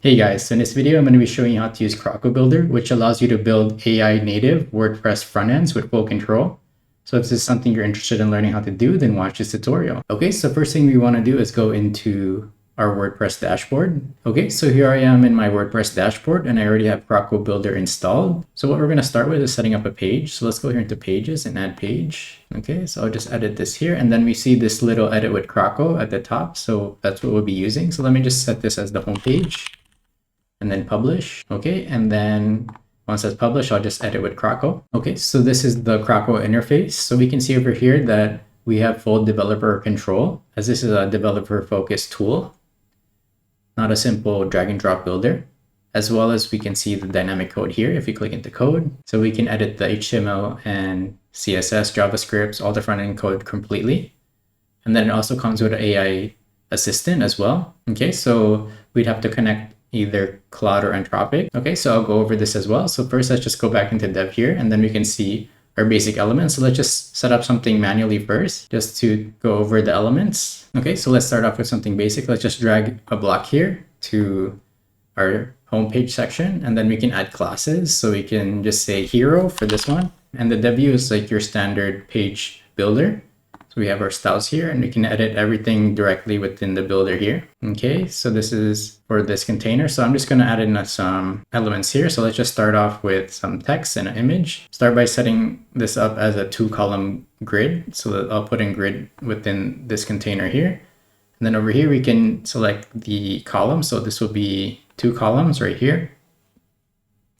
Hey guys, so in this video, I'm going to be showing you how to use CrocoBuilder, which allows you to build AI native WordPress front ends with full control. So if this is something you're interested in learning how to do, then watch this tutorial. Okay, so first thing we want to do is go into our WordPress dashboard. Okay, so here I am in my WordPress dashboard and I already have CrocoBuilder installed. So what we're going to start with is setting up a page. So let's go here into pages and add page. Okay, so I'll just edit this here and then we see this little edit with Croco at the top. So that's what we'll be using. So let me just set this as the home page. And then publish. Okay, and then once that's published, I'll just edit with Croco. Okay, so this is the Croco interface. So we can see over here that we have full developer control, as this is a developer focused tool, not a simple drag and drop builder, as well as we can see the dynamic code here if we click into code. So we can edit the HTML and CSS, JavaScript, all the front end code completely. And then it also comes with an AI assistant as well. Okay, so we'd have to connect either Claude or Anthropic. Okay, so I'll go over this as well. So first, let's just go back into dev here, and then we can see our basic elements. So let's just set up something manually first, just to go over the elements. Okay, so let's start off with something basic. Let's just drag a block here to our homepage section, and then we can add classes. So we can just say hero for this one. And the dev view is like your standard page builder. So we have our styles here and we can edit everything directly within the builder here. Okay, so this is for this container. So I'm just going to add in some elements here. So let's just start off with some text and an image. Start by setting this up as a 2-column grid. So that I'll put in grid within this container here. And then over here, we can select the column. So this will be 2 columns right here.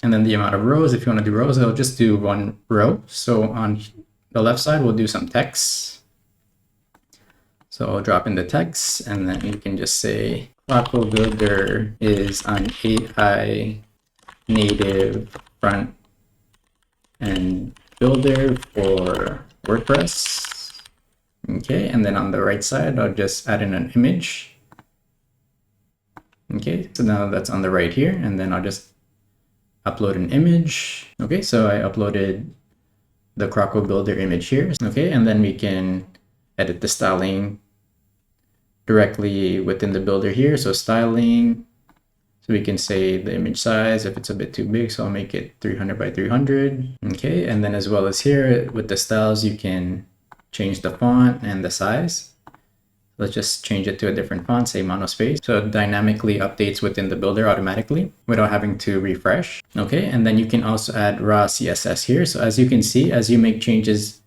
And then the amount of rows, if you want to do rows, I'll just do 1 row. So on the left side, we'll do some text. So I'll drop in the text and then you can just say CrocoBuilder is an AI-Native Frontend Builder for WordPress. Okay, and then on the right side, I'll just add in an image. Okay, so now that's on the right here, and then I'll just upload an image. Okay, so I uploaded the CrocoBuilder image here. Okay, and then we can edit the styling directly within the builder here. So styling, so we can say the image size if it's a bit too big, so I'll make it 300 by 300. Okay, and then as well as here with the styles, you can change the font and the size. Let's just change it to a different font, say monospace. So it dynamically updates within the builder automatically without having to refresh. Okay, and then you can also add raw CSS here. So as you can see, as you make changes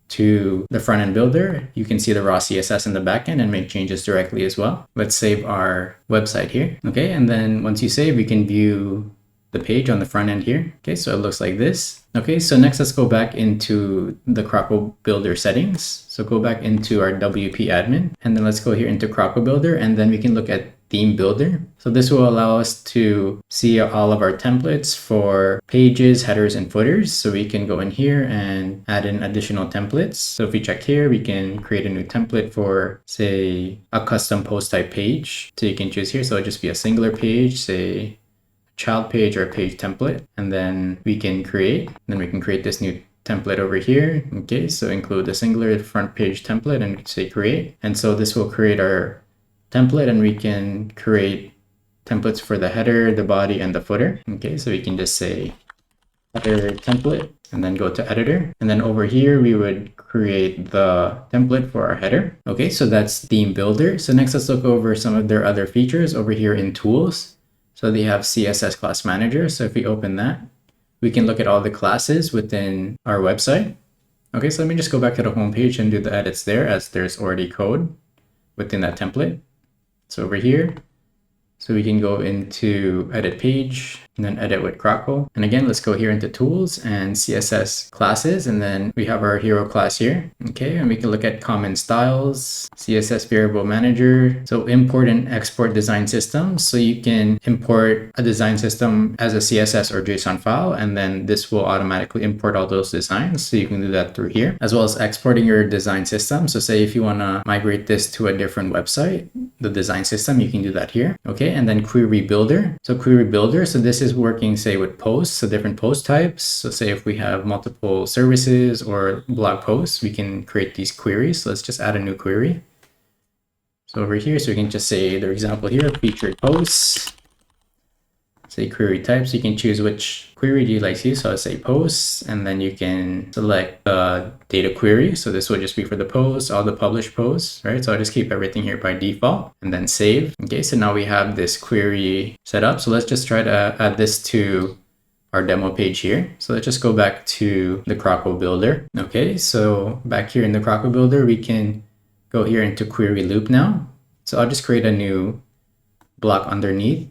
to the front end builder, you can see the raw CSS in the backend and make changes directly as well. Let's save our website here. Okay, and then once you save, we can view the page on the front end here. Okay, so it looks like this. Okay, so next let's go back into the CrocoBuilder settings. So go back into our WP admin, and then let's go here into CrocoBuilder, and then we can look at ThemeBuilder. So this will allow us to see all of our templates for pages, headers, and footers. So we can go in here and add in additional templates. So if we check here, we can create a new template for, say, a custom post type page. So you can choose here. So it'll just be a singular page, say, child page or a page template, and then we can create this new template over here. Okay, so include the singular front page template and say create. And so this will create our template, and we can create templates for the header, the body, and the footer. Okay, so we can just say header template and then go to editor. And then over here, we would create the template for our header. Okay, so that's ThemeBuilder. So next, let's look over some of their other features over here in tools. So they have CSS class manager. So if we open that, we can look at all the classes within our website. Okay, so let me just go back to the home page and do the edits there, as there's already code within that template. So over here, so we can go into edit page and then edit with Croco. And again, let's go here into tools and CSS classes. And then we have our hero class here. Okay, and we can look at common styles, CSS variable manager. So import and export design systems. So you can import a design system as a CSS or JSON file, and then this will automatically import all those designs. So you can do that through here, as well as exporting your design system. So say if you want to migrate this to a different website, the design system, you can do that here. Okay, and then query builder. So query builder, so this is working, say, with posts, so different post types. So say if we have multiple services or blog posts, we can create these queries. So let's just add a new query. So over here, so we can just say the example here, featured posts. say query type. So you can choose which query do you like to use. So I'll say posts, and then you can select data query. So this will just be for the posts, all the published posts, right? So I'll just keep everything here by default and then save. Okay, so now we have this query set up. So let's just try to add this to our demo page here. So let's just go back to the CrocoBuilder. Okay, so back here in the CrocoBuilder, we can go here into query loop now. So I'll just create a new block underneath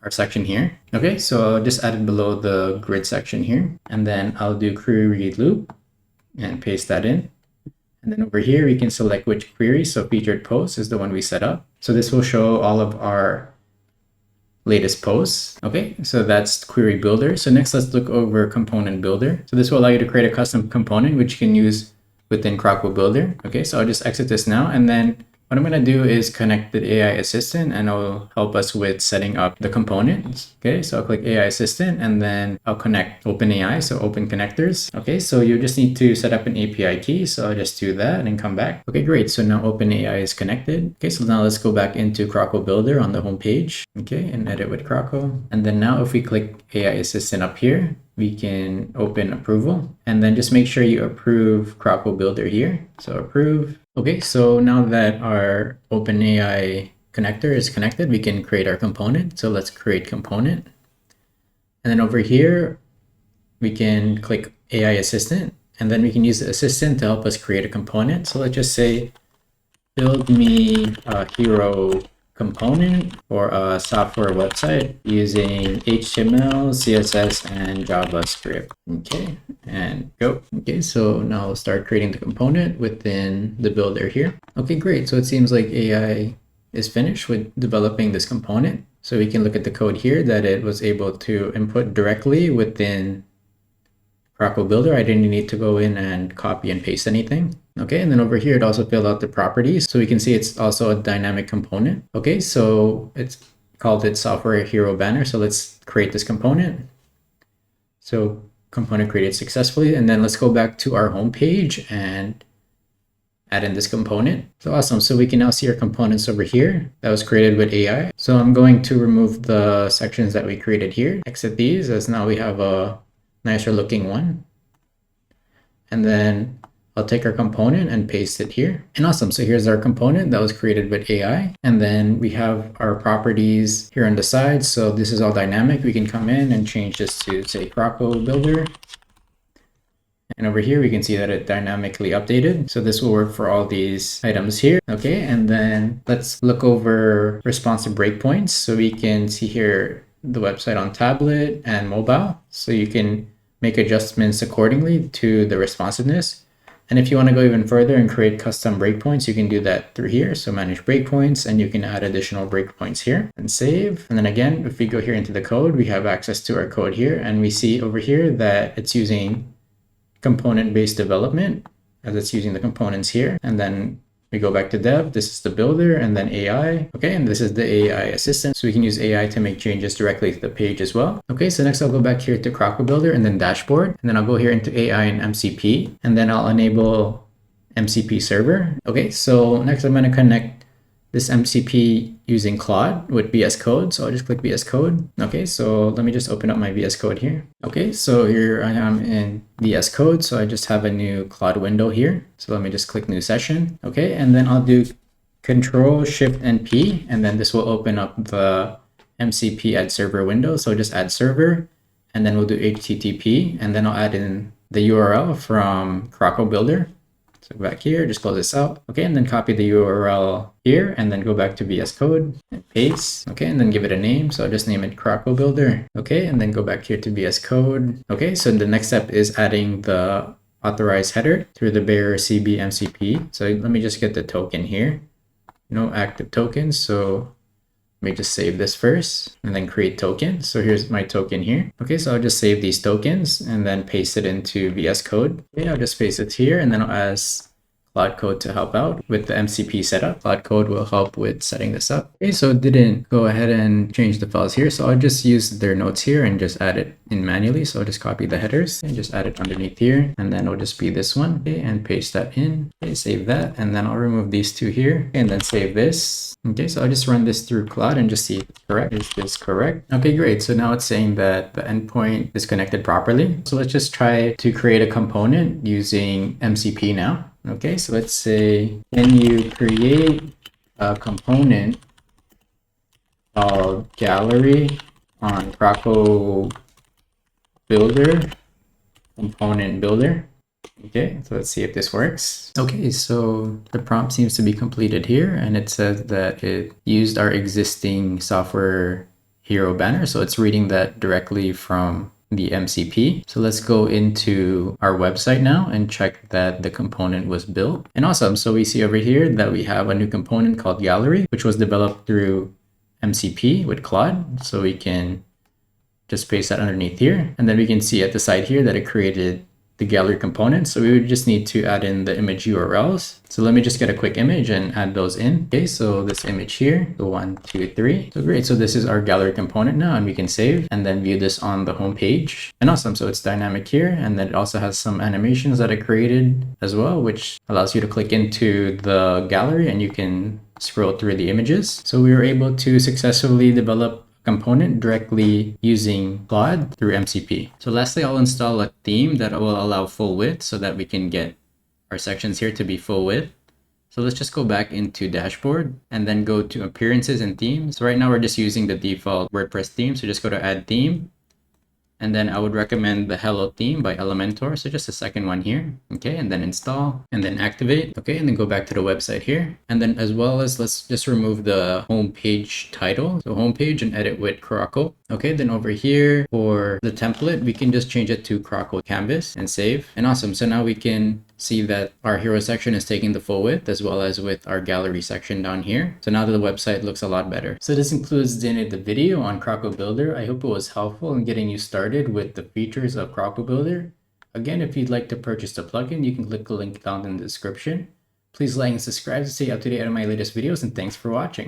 our section here. Okay, so I'll just add it below the grid section here. And then I'll do query loop and paste that in. And then over here, we can select which query. So featured post is the one we set up. So this will show all of our latest posts. Okay, so that's query builder. So next, let's look over component builder. So this will allow you to create a custom component, which you can use within CrocoBuilder. Okay, so I'll just exit this now. And then what I'm going to do is connect the AI assistant, and it'll help us with setting up the components. Okay, so I'll click AI assistant, and then I'll connect OpenAI, so open connectors. Okay, so you just need to set up an API key. So I'll just do that and come back. Okay, great. So now OpenAI is connected. Okay, so now let's go back into CrocoBuilder on the home page. Okay, and edit with Croco. And then now if we click AI assistant up here, we can open approval, and then just make sure you approve CrocoBuilder here. So approve. Okay, so now that our OpenAI connector is connected, we can create our component. So let's create component. And then over here, we can click AI assistant, and then we can use the assistant to help us create a component. So let's just say, build me a hero component for a software website using HTML, CSS, and JavaScript. Okay, and go. Okay, so now we'll start creating the component within the builder here. Okay, great. So it seems like AI is finished with developing this component. So we can look at the code here that it was able to input directly within CrocoBuilder. I didn't need to go in and copy and paste anything. Okay, and then over here, it also filled out the properties. So we can see it's also a dynamic component. Okay, so it's called it software hero banner. So let's create this component. So component created successfully. And then let's go back to our home page and add in this component. So awesome. So we can now see our components over here that was created with AI. So I'm going to remove the sections that we created here, exit these, as now we have a nicer looking one. And then I'll take our component and paste it here. And awesome. So here's our component that was created with AI. And then we have our properties here on the side. So this is all dynamic. We can come in and change this to say CrocoBuilder. And over here, we can see that it dynamically updated. So this will work for all these items here. Okay. And then let's look over responsive breakpoints. So we can see here the website on tablet and mobile. So you can make adjustments accordingly to the responsiveness. And if you want to go even further and create custom breakpoints, you can do that through here. So manage breakpoints, and you can add additional breakpoints here and save. And then again, if we go here into the code, we have access to our code here, and we see over here that it's using component-based development, as it's using the components here. And then we go back to dev, this is the builder, and then AI. Okay, and this is the AI assistant. So we can use AI to make changes directly to the page as well. Okay, so next I'll go back here to CrocoBuilder and then dashboard. And then I'll go here into AI and MCP, and then I'll enable MCP server. Okay, so next I'm going to connect this MCP using Claude with VSCode. So I'll just click VSCode. Okay, so let me just open up my VSCode here. Okay, so here I am in VSCode. So I just have a new Claude window here. So let me just click new session. Okay, and then I'll do Control Shift and P, and then this will open up the MCP add server window. So just add server, and then we'll do HTTP, and then I'll add in the URL from CrocoBuilder. So back here, just close this out. Okay, and then copy the URL here, and then go back to VS Code and paste. Okay, and then give it a name. So I'll just name it CrocoBuilder. Okay, and then go back here to VS Code. Okay, so the next step is adding the authorized header through the bearer CB MCP. So let me just get the token here. No active tokens. So let me just save this first and then create token. So here's my token here. Okay, so I'll just save these tokens and then paste it into VS Code. Okay, I'll just paste it here, and then I'll ask Claude Code to help out with the MCP setup. Claude Code will help with setting this up. Okay, so it didn't go ahead and change the files here. So I'll just use their notes here and just add it in manually. So I'll just copy the headers and just add it underneath here. And then it'll just be this one. Okay, and paste that in. Okay, save that. And then I'll remove these two here and then save this. Okay, so I'll just run this through Claude and just see if it's correct. Is this correct? Okay, great. So now it's saying that the endpoint is connected properly. So let's just try to create a component using MCP now. Okay, so let's say, can you create a component called gallery on CrocoBuilder component builder? Okay, so let's see if this works. Okay, so the prompt seems to be completed here, and it says that it used our existing software hero banner. So it's reading that directly from the MCP. So let's go into our website now and check that the component was built. And awesome. So we see over here that we have a new component called Gallery, which was developed through MCP with Claude. So we can just paste that underneath here. And then we can see at the side here that it created the gallery component. So we would just need to add in the image URLs. So let me just get a quick image and add those in. Okay, so this image here, the 1, 2, 3. So great. So this is our gallery component now, and we can save and then view this on the home page. And awesome. So it's dynamic here, and then it also has some animations that I created as well, which allows you to click into the gallery and you can scroll through the images. So we were able to successfully develop component directly using Claude through MCP. So lastly, I'll install a theme that will allow full width so that we can get our sections here to be full width. So let's just go back into dashboard and then go to appearances and themes. So right now we're just using the default WordPress theme. So just go to add theme. And then I would recommend the Hello theme by Elementor. So just a second one here. Okay, and then install and then activate. Okay, and then go back to the website here. And then as well as let's just remove the home page title. So home page and edit with Croco. Okay, then over here for the template, we can just change it to Croco Canvas and save. And awesome. So now we can see that our hero section is taking the full width as well as with our gallery section down here. So now the website looks a lot better. So this includes the end of the video on CrocoBuilder. I hope it was helpful in getting you started with the features of CrocoBuilder. Again, if you'd like to purchase the plugin, you can click the link down in the description. Please like and subscribe to stay up to date on my latest videos, and thanks for watching.